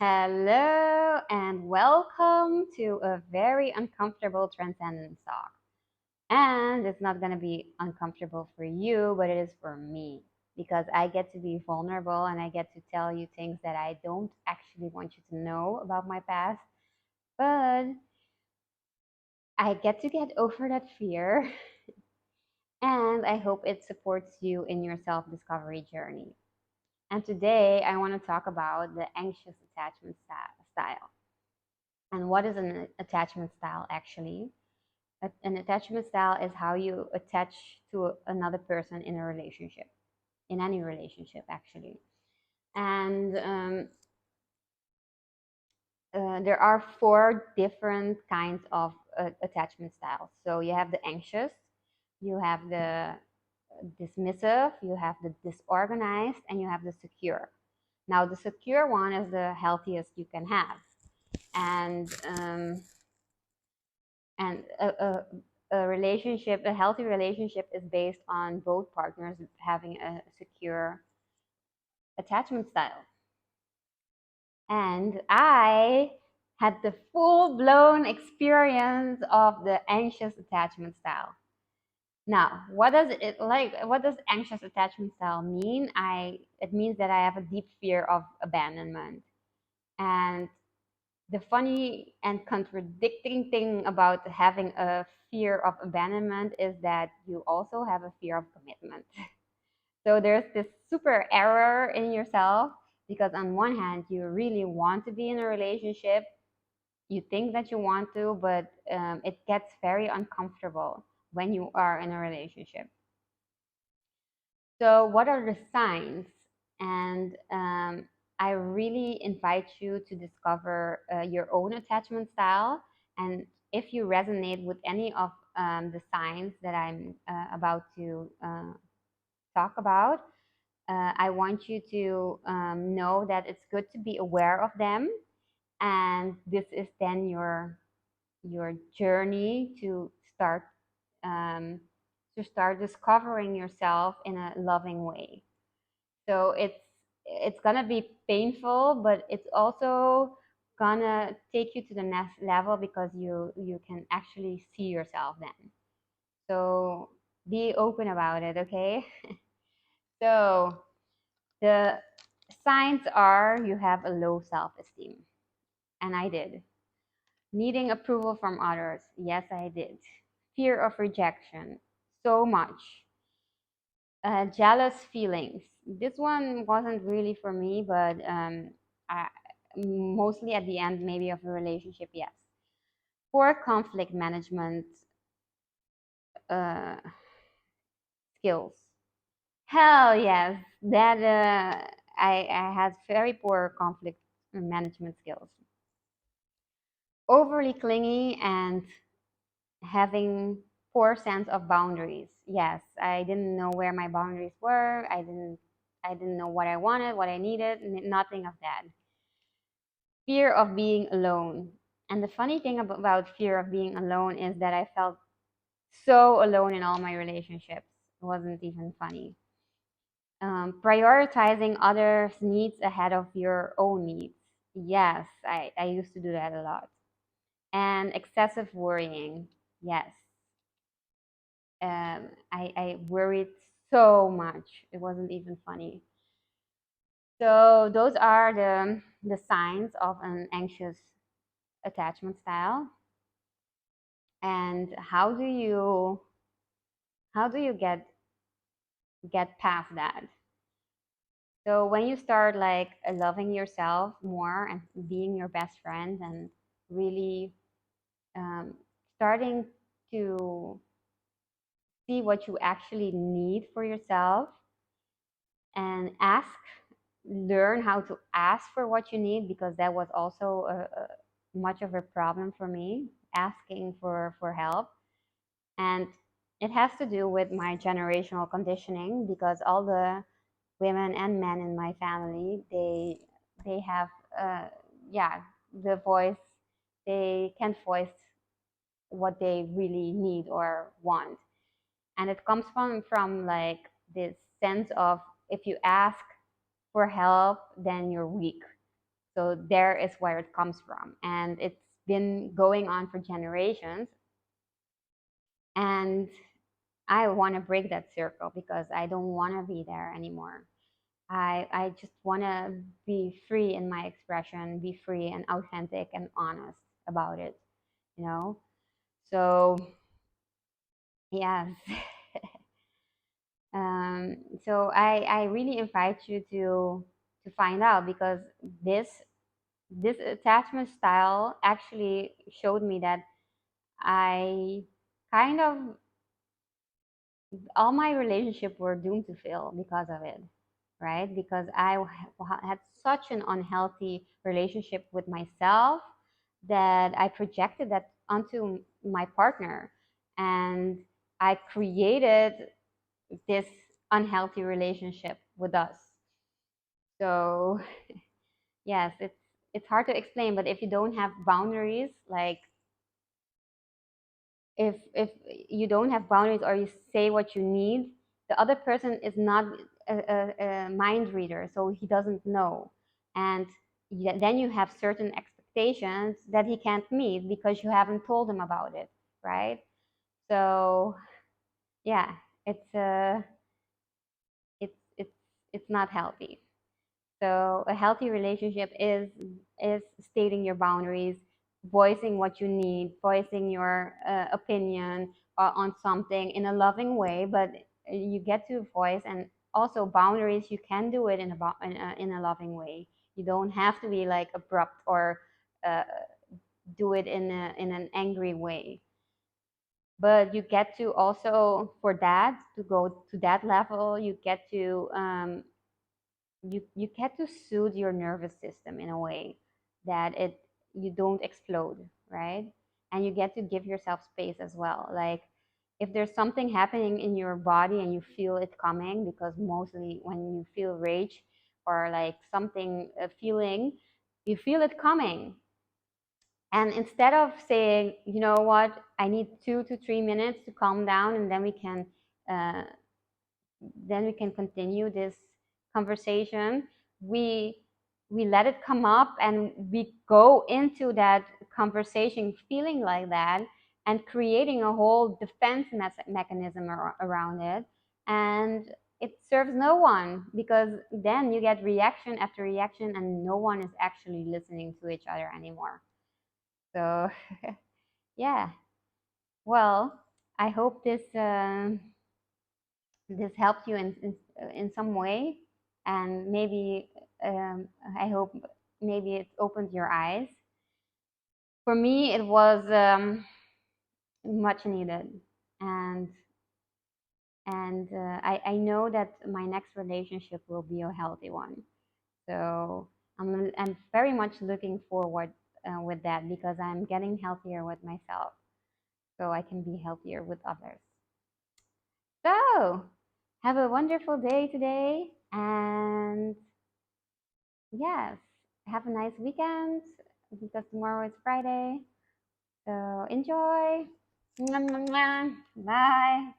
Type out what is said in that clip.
Hello and welcome to a very uncomfortable transcendence talk. And it's not going to be uncomfortable for you, but it is for me because I get to be vulnerable and I get to tell you things that I don't actually want you to know about my past. But I get over that fear and I hope it supports you in your self discovery journey. And today I want to talk about the anxious attachment style. And what is an attachment style actually? An attachment style is how you attach to another person in a relationship, in any relationship actually. And there are four different kinds of attachment styles. So you have the anxious, you have the dismissive, you have the disorganized, and you have the secure. Now, the secure one is the healthiest you can have. And a healthy relationship is based on both partners having a secure attachment style. And I had the full blown experience of the anxious attachment style. Now, what does anxious attachment style mean? It means that I have a deep fear of abandonment. And the funny and contradicting thing about having a fear of abandonment is that you also have a fear of commitment. So there's this super error in yourself because, on one hand, you really want to be in a relationship, you think that you want to, but it gets very uncomfortable when you are in a relationship. So, what are the signs? And I really invite you to discover your own attachment style. And if you resonate with any of the signs that I'm about to talk about, I want you to know that it's good to be aware of them. And this is then your journey um, to start discovering yourself in a loving way. So it's gonna be painful, but it's also gonna take you to the next level because you can actually see yourself then. So be open about it, okay? So the signs are you have a low self-esteem, and I did. Needing approval from others, yes, I did. Fear of rejection, so much. Jealous feelings. This one wasn't really for me, but I, mostly at the end, maybe of a relationship, yes. Poor conflict management uh, skills. Hell yes, that I had very poor conflict management skills. Overly clingy and having poor sense of boundaries. Yes, I didn't know where my boundaries were. I didn't know what I wanted, what I needed, nothing of that. Fear of being alone. And the funny thing about fear of being alone is that I felt so alone in all my relationships. It wasn't even funny. Prioritizing others' needs ahead of your own needs. Yes, I used to do that a lot. And excessive worrying. Yes, I worried so much. It wasn't even funny. So those are the signs of an anxious attachment style. And how do you get past that? So when you start like loving yourself more and being your best friend and really um, starting to see what you actually need for yourself and learn how to ask for what you need because that was also much of a problem for me, asking for help. And it has to do with my generational conditioning because all the women and men in my family, they have yeah, the voice, they can voice what they really need or want. And it comes from like this sense of if you ask for help, then you're weak. So there is where it comes from, and it's been going on for generations. And I want to break that circle because I don't want to be there anymore. I just want to be free in my expression, be free and authentic and honest about it, you know? So, yes. So I really invite you to find out, because this this attachment style actually showed me that I kind of, all my relationships were doomed to fail because of it, right? Because had such an unhealthy relationship with myself that I projected that onto my partner, and I created this unhealthy relationship with us. So yes, it's hard to explain, but if you don't have boundaries, like if you don't have boundaries or you say what you need, the other person is not a mind reader, so he doesn't know. And then you have certain expectations that he can't meet because you haven't told him about it, right? So yeah, it's it's it's not healthy. So a healthy relationship is stating your boundaries, voicing what you need, voicing your opinion on something in a loving way, but you get to voice, and also boundaries. You can do it in a loving way. You don't have to be like abrupt or uh, do it in an angry way. But you get to also, for that to go to that level, you get to soothe your nervous system in a way that it you don't explode, right? And you get to give yourself space as well. Like if there's something happening in your body and you feel it coming, because mostly when you feel rage or like something feeling, you feel it coming. And instead of saying, you know what, I need 2 to 3 minutes to calm down, and uh, then we can continue this conversation. We we let it come up, and we go into that conversation feeling like that, and creating a whole defense mechanism around it. And it serves no one, because then you get reaction after reaction, and no one is actually listening to each other anymore. So yeah, well, I hope this helped you in some way, and maybe I hope maybe it opened your eyes. For me, it was much needed, and I know that my next relationship will be a healthy one. So I'm very much looking forward with that, because I'm getting healthier with myself, so I can be healthier with others. So have a wonderful day today, and yes, have a nice weekend, because tomorrow is Friday. So enjoy. Mwah, mwah, mwah. Bye.